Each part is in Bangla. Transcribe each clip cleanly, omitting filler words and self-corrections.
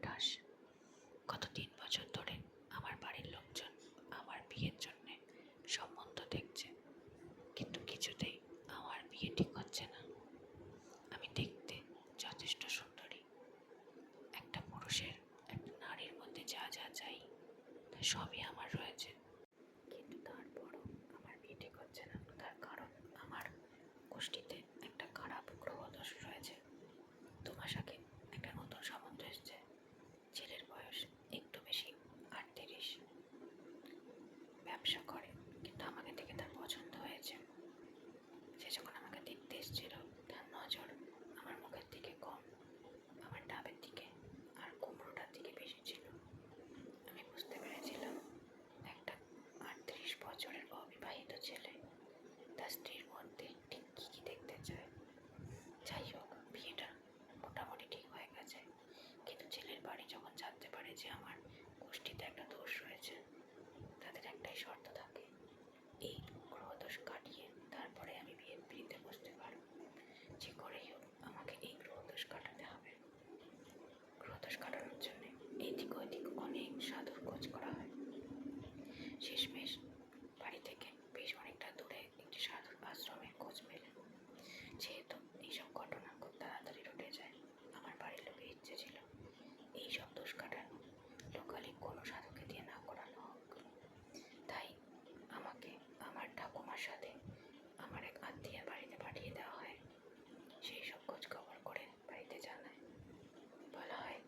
28। গত 3 বছর ধরে আমার বাড়ির লোকজন আমার বিয়ের জন্য সম্বন্ধ দেখছে, কিন্তু কিছুতেই আমার বিয়ে ঠিক হচ্ছে না। আমি দেখতে যথেষ্ট সুন্দরী। একটা পুরুষের একটা নারীর মধ্যে যা যা চাই তা সবই আমার রয়েছে, কিন্তু তারপরও আমার বিয়ে ঠিক হচ্ছে না। তার কারণ আমার গোষ্ঠীতে একটা খারাপ গ্রহদোষ রয়েছে। 2 মাস আগে একটা নতুন সম্বন্ধ এসছে। ছেলের বয়স একটু বেশি, 38, ব্যবসা করে, কিন্তু আমাকে দেখে তার পছন্দ হয়েছে। সে যখন আমাকে দেখতে এসেছিল তার নজর আমার মুখের দিকে কম, আমার ডাবের দিকে আর কুমড়োটার দিকে বেশি ছিল। আমি বুঝতে পেরেছিলাম একটা 38 বছরের অবিবাহিত ছেলে তার স্ত্রীর মধ্যে ঠিক কী কী দেখতে চায়। যাই হোক, বিয়েটা মোটামুটি ঠিক হয়ে গেছে, কিন্তু ছেলের বাড়ি যখন জানতে পারে যে আমার গোষ্ঠীতে একটা দোষ রয়েছে, তাদের একটাই শর্ত থাকে, এই গ্রহদোষ কাটিয়ে তারপরে আমি বিয়েতে বসতে পারব। যে করেই হোক আমাকে এই গ্রহদোষ কাটাতে হবে। গ্রহদোষ কাটানোর জন্য এদিক ওদিক অনেক সাধুর খোঁজ করা হয়। শেষমেশ বাড়ি থেকে বেশ অনেকটা দূরে একটি সাধুর আশ্রমের খোঁজ মেলে। যেহেতু এইসব ঘটনা খুব তাড়াতাড়ি রটে যায়, আমার বাড়ির লোকের ইচ্ছে ছিল এইসব দোষ কাটানো লোকালি কোনো সাধুকে দিয়ে না করানো হোক। তাই আমাকে আমার ঠাকুমার সাথে আমার এক আত্মীয়ের বাড়িতে পাঠিয়ে দেওয়া হয়। সেই সব খোঁজ খবর করে বাড়িতে জানায়, বলা হয়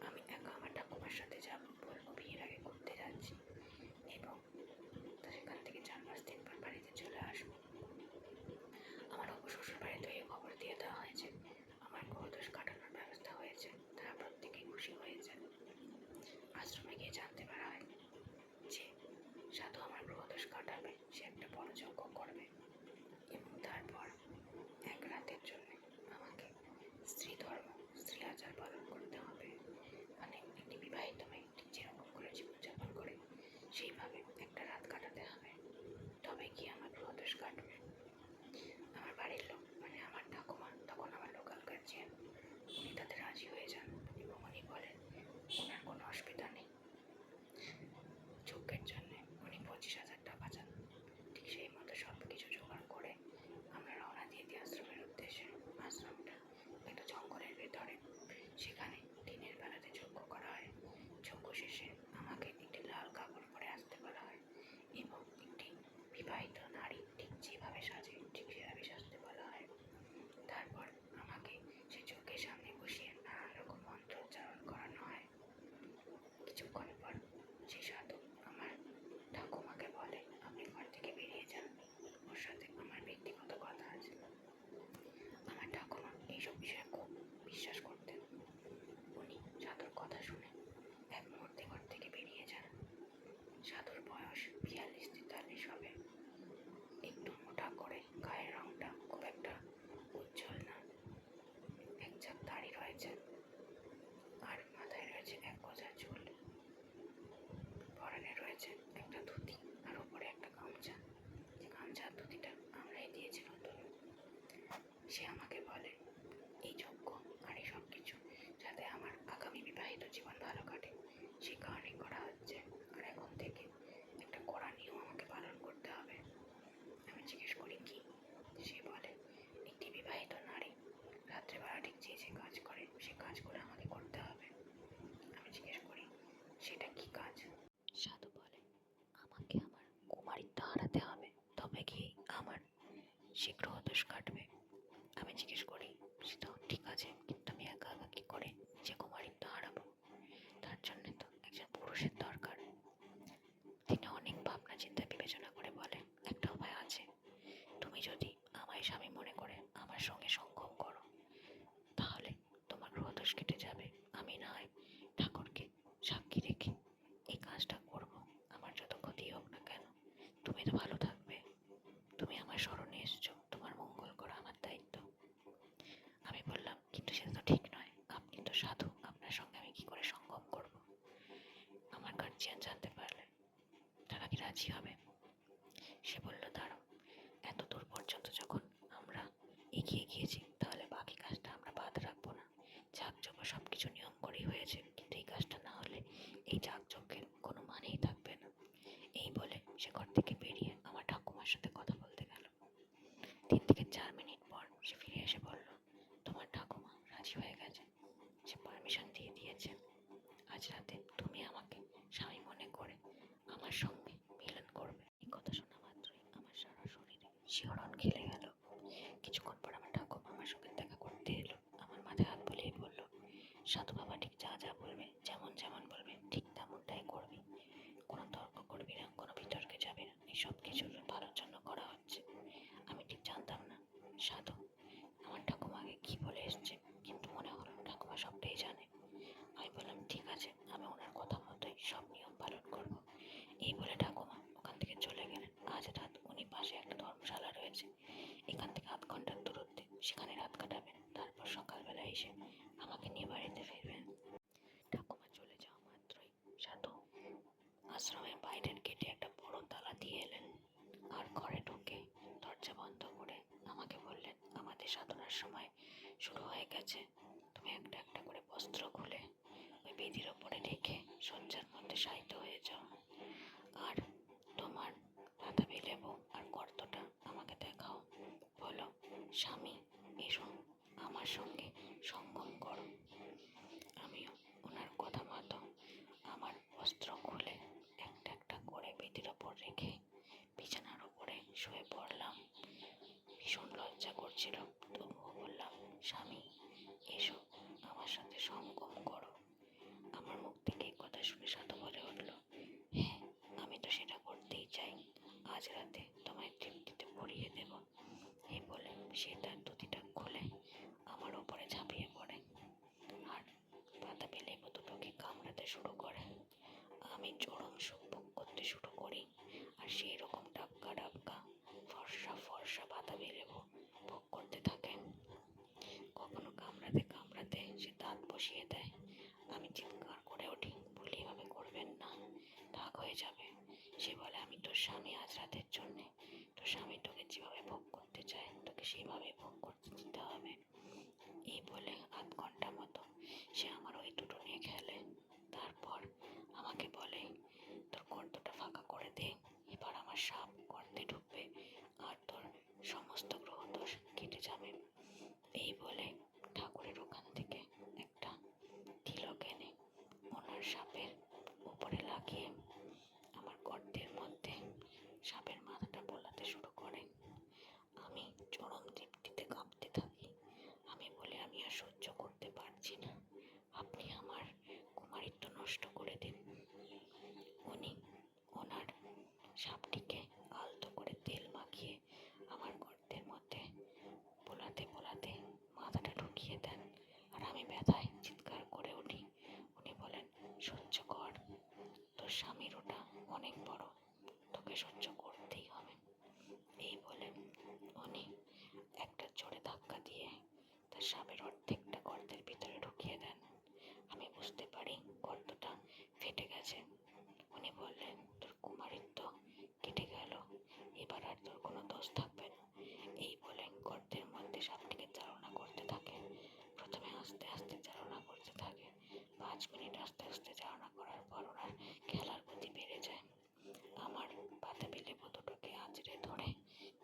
আমি একা আমার ঠাকুমার সাথে যাব, বলবো বিয়ের আগে ঘুরতে যাচ্ছি এবং সেখান থেকে 4 মাস 3 বার বাড়িতে চলে আসবো। আমার শ্বশুর বাড়িতে এই খবর দিয়ে দেওয়া হয়েছে আমার গ্রহদোষ কাটানোর ব্যবস্থা হয়েছে। তারা প্রত্যেকেই খুশি হয়েছে। আশ্রমে গিয়ে জানতে পারা হয় যে সাধু আমার গ্রহদোষ কাটাবে, সে একটা বড় যজ্ঞ করবে এবং তারপর এক রাতের জন্য আমাকে স্ত্রী ধর্ম, স্ত্রী আচার পালন করতে হবে। মানে একটি বিবাহিত মেয়ে ঠিক যেরকম করে জীবনযাপন করে সেইভাবে একটা রাত কাটাতে হবে, তবে কি আমার গ্রহদোষ কাটবে। আমার বাড়ির লোক মানে আমার ঠাকুমা, তখন আমার লোকাল গার্জিয়ান, উনি তাতে রাজি হয়ে যান এবং উনি বলেন ওনার কোনো অসুবিধা নেই। যজ্ঞের জন্য উনি 25,000 টাকা চান। ঠিক সেই মতো সব কিছু জোগাড় করে আমরা রওনা দিয়ে দিই আশ্রমের উদ্দেশ্যে। আশ্রমটা একটা জঙ্গলের ভেতরে, সেখানে দিনের বেলাতে যজ্ঞ করা হয়। যজ্ঞ শেষে আমাকে একটি লাল কাপড় পরে আসতে বলা হয় এবং একটি বিবাহিত নারী ঠিক যেভাবে সাজে ঠিক সেভাবে সাজতে বলা হয়। তারপর আমাকে সে যজ্ঞের সামনে বসিয়ে নানান রকম মন্ত্র উচ্চারণ করানো হয়। কিছুক্ষণ পর সে সাধু আমার ঠাকুমাকে বলে আপনি ঘর থেকে বেরিয়ে যান, ওর সাথে আমার ব্যক্তিগত কথা আছে। আমার ঠাকুমা এইসব বিষয়ে খুব বিশ্বাস করতেন। উনি সাধুর কথা শুনে এক মুহূর্তে ঘর থেকে বেরিয়ে যান। সাধুর বয়স 42-43 হবে, একটু মোটা করে, গায়ের রংটা খুব একটা উজ্জ্বল না, এক ঝাঁক দাড়ি রয়েছে আর মাথায় রয়েছে এক গোছা চুল। পরনে রয়েছে একটা ধুতি আর উপরে একটা গামছা, যে গামছার ধুতিটা আমরাই দিয়েছি নতুন। সে আমাকে বলে এই যজ্ঞ আর এই সব কিছু যাতে আমার আগামী বিবাহিত জীবন ভালো কাটে সে কারণে করা হচ্ছে, আর এখন থেকে একটা কড়া নিয়ম আমাকে পালন করতে হবে। আমি জিজ্ঞেস করি কি? সে বলে একটি বিবাহিত নারী রাত্রেবেলা ঠিক যে যে কাজ করে সে কাজগুলো আমাকে করতে হবে। আমি জিজ্ঞেস করি সেটা কি কাজ? সাধু বলে আমাকে আমার কুমারিত্ব হারাতে হবে, তবে কি আমার সে গ্রহদোষ কাটবে। আমি জিজ্ঞেস করি সে তো ঠিক আছে, কিন্তু আমি একা একা কি করে যে কুমারিত্ব হারাবো? তার জন্য তো একজন পুরুষের দরকার। তিনি অনেক ভাবনা চিন্তা বিবেচনা করে বলে একটা উপায় আছে, তুমি যদি আমায় স্বামী মনে করে আমার সঙ্গে সঙ্গম করো তাহলে তোমার গ্রহদোষ কেটে যাবে। আমি না হয় ঠাকুরকে সাক্ষী রেখে এই কাজটা করব, আমার যত ক্ষতি হোক না কেন তুমি তো ভালো থাকবে। তুমি আমার স্মরণে এসছো, তোমার মঙ্গল করা আমার দায়িত্ব। আমি বললাম কিন্তু সেটা তো ঠিক নয়, আপনি তো সাধু, আপনার সঙ্গে আমি কি করে সঙ্গম করব? আমার গার্জিয়ান জানতে পারলে তারা কি রাজি হবে? সে বলল দাঁড়াও, এত দূর পর্যন্ত যখন আমরা এগিয়ে গিয়েছি তাহলে বাকি কাজটা আমরা বাদ রাখবো না। যাগযজ্ঞ সবকিছু নিয়ম করেই হয়েছে, কিন্তু এই আজ রাতে তুমি আমাকে স্বামী মনে করে আমার সঙ্গে মিলন করবে। এই কথা শোনা মাত্রই আমার সারা শরীরে শিহরণ খেলে গেল। কিছুক্ষণ পর আমার ঠাকুমা আমার সঙ্গে দেখা করতে এলো। আমার মাথায় হাত বুলিয়ে বলল, সাধু বাবা ঠিক যা যা বলবে, যেমন যেমন বলবে ঠিক তেমনটাই করবি। কোনো তর্ক করবি না, কোনো বিতর্কে যাবি না। এই সব কিছুর ভালোর জন্য করা হচ্ছে। আমি ঠিক জানতাম না সাধু আমার ঠাকুমাকে কি বলে এসছে, কিন্তু মনে হলো ঠাকুমা সবটাই জানে। আমি বললাম, ঠিক আছে, আমি ওনার কথা মতোই সব নিয়ম পালন করব। এই বলে ঠাকুমা ওখান থেকে চলে গেলেন। আজ রাত উনি পাশে একটা ধর্মশালা রয়েছে, এখান থেকে 8 ঘন্টার দূরত্বে, সেখানে রাত কাটাবেন। তারপর সকালবেলা এসে আমাকে নিয়ে বাড়িতে ফিরবেন। ঠাকুমা চলে যাওয়া মাত্রই সাধু আশ্রমের বাইরের গেটে একটা বড় তালা দিয়ে এলেন, আর ঘরে ঢুকে দরজা বন্ধ করে আমাকে বললেন, আমাদের সাধনার সময় শুরু হয়ে গেছে। তুমি একটা একটা করে বস্ত্র খুলে ওই বেদির ওপরে রেখে শয্যার মধ্যে শায়িত হয়ে যাও। আর তোমার বাতাবি লেবু আর গর্তটা আমাকে দেখাও। বলো, স্বামী এসো আমার সঙ্গে সঙ্গম করো। আমিও ওনার কথা মতো আমার বস্ত্র খুলে একটা একটা করে বেদির ওপর রেখে বিছানার উপরে শুয়ে পড়লাম। ভীষণ লজ্জা করছিল, তবুও বললাম, স্বামী এসো আমার সাথে সঙ্গম করো। আমার মুখ থেকে এই কথা শুনে সাধু বলে উঠল, হ্যাঁ, আমি তো সেটা করতেই চাই। আজ রাতে তোমায় তৃপ্তিতে ভরিয়ে দেব। এই বলে সে তার ধুতিটা খুলে আমার ওপরে ঝাঁপিয়ে পড়ে আর বাতাবি লেবু দুটোকে কামড়াতে শুরু করে। আমি চরম সুখ ভোগ করতে শুরু করি, আর সেই রকম ডাক্কা ডাক্কা ফর্সা ফর্সা বাতাবি লেবু ভোগ করতে থাকে। কখনো কামড়াতে কামড়াতে সে দাঁত বসিয়ে দেয়। আমি চিৎকার করে উঠি, বলি, এভাবে করবেন না, রাগ হয়ে যাবে। সে বলে, আমি তোর স্বামী, আজ রাতের জন্যে তোর স্বামী তোকে যেভাবে ভোগ করতে চায় তোকে সেইভাবে ভোগ করতে দিতে হবে। এই বলে 8 ঘন্টা মতো সে আমার ওই দুটো নিয়ে খেলে। তারপর আমাকে বলে, তোর গর্তটা ফাঁকা করে দে, এবার আমার সাপ গর্তে ঢুকবে আর তোর সমস্ত গ্রহ দোষ কেটে যাবে। এই বলে ঠাকুরের ওখান থেকে একটা তিলক এনে ওনার সাপের উপরে লাগিয়ে আমার গর্তের মধ্যে সাপের মাথাটা বোলাতে শুরু করে। আমি চরম তৃপ্তিতে কাঁপতে থাকি। আমি বলি, আমি আর সহ্য করতে পারছি না, আপনি আমার কুমারিত্ব নষ্ট করে দিন। উনি ওনার সাপটিকে আলতো করে তেল মাখিয়ে আমার গর্তের মধ্যে বোলাতে বোলাতে মাথাটা ঢুকিয়ে দেন, আর আমি ব্যথায় চিৎকার করে উঠি। উনি বলেন, সহ্য কর, তোর স্বামীর ওটা অনেক বড়, তোকে সহ্য করতেই হবে। এই বলে উনি একটা জোরে ধাক্কা দিয়ে তার সাপের অর্ধেকটা গর্তের ভিতরে ঢুকিয়ে দেন। আমি বুঝতে পারি গর্তটা ফেটে গেছে। উনি বললেন, তোর কুমারিত্ব কেটে গেল, এবার আর তোর কোনো দোষ থাকবে না। এই বলে গর্তের মধ্যে সাপটিকে চালনা করতে থাকে। প্রথমে আস্তে আস্তে চালনা করতে থাকে। 5 মিনিট আস্তে আস্তে চালনা করার পর ওনার খেলার গতি বেড়ে যায়। আমার বাতাবি লেবু দুটোকে আঁচড়ে ধরে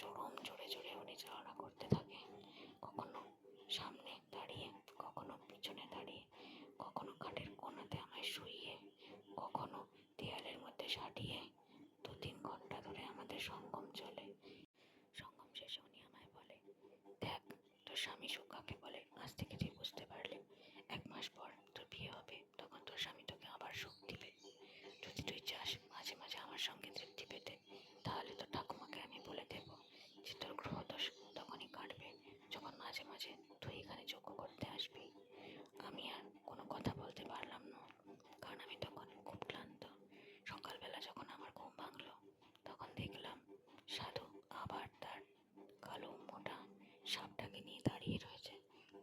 চরম জোরে জোরে উনি চালনা করতে থাকে। কখনো সামনে দাঁড়িয়ে, কখনো পিছনে দাঁড়িয়ে, কখনো খাটের কোণাতে আমায় শুইয়ে, কখনো দেয়ালের মধ্যে সাটিয়ে 2-3 ঘন্টা ধরে আমাদের সঙ্গম চলে। সঙ্গম শেষে উনি আমায় বলে, দেখ, তোর স্বামী সুখ কাকে বলে আজ থেকে তুই বুঝতে পারলি। 1 মাস পর তোর বিয়ে হবে, তখন তোর স্বামী তোকে আবার সুখ দিবে। যদি তুই চাস মাঝে মাঝে আমার সঙ্গে তৃপ্তি পেতে, তাহলে তোর ঠাকুমাকে আমি বলে দেব যে তোর গ্রহদোষ তখনই কাটবে যখন মাঝে মাঝে তুই এখানে যজ্ঞ করতে আসবি। আমি আর কোনো কথা বলতে পারলাম না, কারণ আমি তখন খুব ক্লান্ত। সকালবেলা যখন আমার ঘুম ভাঙলো, তখন দেখলাম সাধু আবার তার কালো মোটা সাপটাকে নিয়ে দাঁড়িয়ে রয়েছে।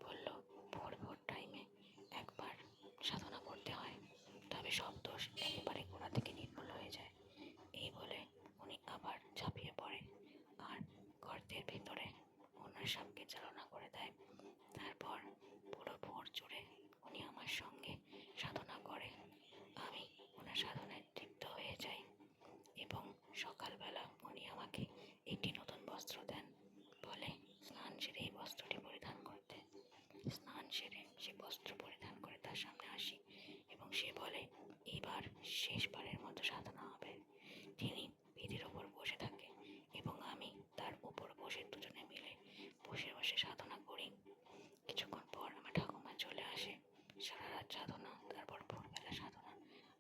বলল, ভোর ভোর টাইমে একবার সাধনা করতে হয়, তবে সব দোষ একেবারে গোড়া থেকে নির্মূল হয়ে যায়। এই বলে উনি আবার ঝাঁপিয়ে পড়ে আর গর্তের ভিতরে ওনার সাপকে চালনা করে দেয়। তারপর পুরো ভোর জুড়ে উনি আমার সঙ্গে সাধনা করে। আমি ওনার সাধনায় তৃপ্ত হয়ে যাই এবং সকালবেলা উনি আমাকে একটি নতুন বস্ত্র দেন, বলে স্নান সেরে এই বস্ত্রটি পরিধান করতে। স্নান সেরে সে বস্ত্র পরিধান করে তার সামনে আসি এবং সে বলে এবার শেষবারের মতো সাধনা হবে। তিনি বেদির ওপর বসে থাকে এবং আমি তার উপর বসে দুজনে মিলে বসে বসে সাধনা করি। কিছুক্ষণ পর আমার ঠাকুমা চলে আসে। সারা রাত সাধনা, তারপর ভোরবেলা সাধনা,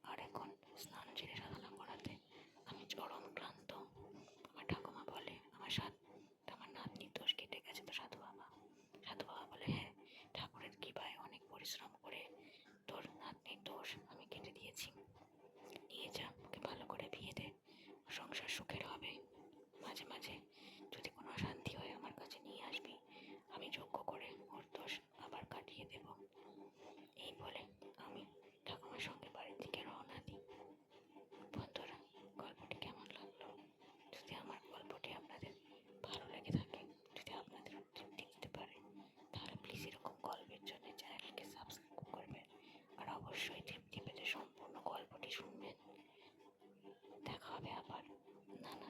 আর এখন স্নান সেরে সাধনা করাতে আমি চরম ক্লান্ত। আমার ঠাকুমা বলে আমার নাতনির দোষ কেটে গেছে তো সাধু বাবা। সাধু বাবা বলে হ্যাঁ, ঠাকুরের কৃপায় অনেক পরিশ্রম করে তোর নাতনির দোষ আমি কেটে দিয়েছি। নিয়ে যা, ওকে ভালো করে বিয়ে দে, সংসার সুখের হবে। মাঝে মাঝে যদি কোনো অশান্তি হয় আমার কাছে নিয়ে আসবি, আমি যজ্ঞ করে ওর দোষ আবার কাটিয়ে দেব। এই বলে আমি ঠাকুমার সঙ্গে বাড়ির দিকে রওনা দিই। বন্ধুরা, গল্পটি কেমন লাগলো? যদি আমার গল্পটি আপনাদের ভালো লেগে থাকে, যদি আপনাদের তৃপ্তি দিতে পারে, তাহলে প্লিজ এরকম গল্পের জন্য চ্যানেলকে সাবস্ক্রাইব করবেন আর অবশ্যই তৃপ্তি পেতে সম্পূর্ণ গল্পটি শুনবেন। দেখা হবে আবার নানা